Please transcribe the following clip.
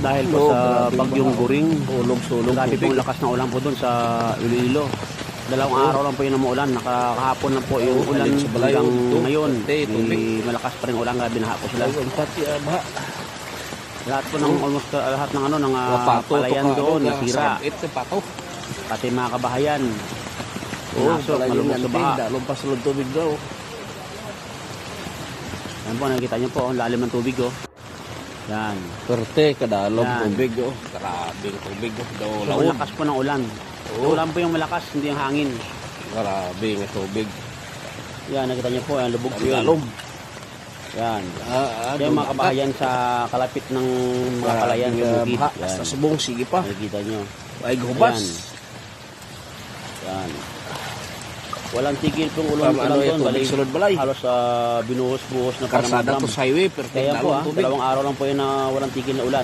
dahil po sa bagyong Guring. Ulog-sulog. Grabe po yung lakas ng ulan po doon sa Iloilo. Dalawang araw lang po yung umuulan. Nakahapon lang po yung ulan hanggang ngayon. Malakas pa rin ulan. Grabe nahapo sila. Lahat po ng almost lahat ng ano ng palayan doon nasira. Pati mga kabahayan. Pinasok, malubog sa baha. Lumpas sa tubig daw. Yan po, nakikita nyo po, ang lalim ng tubig, oh. Yan. Perte, kadalog, Yan. tubig, oh. Karabing tubig, oh. So, lakas po ng ulan. Ulan po yung malakas, hindi yung hangin. Karabing tubig. Yan, nakita nyo po, yan, lubog po yun. Dalom. Yan. Yan mga kabahayan sa kalapit ng mga palayan. Yung bukid. Yan. Sa subong, sige pa. Nakikita nyo. Ay, gubas. Yan. Walang tigil pong ulan doon. Balay. Halos binuhos-buhos na Karsada to sa highway, Kaya po, dalawang araw lang po yun na walang tigil na ulan.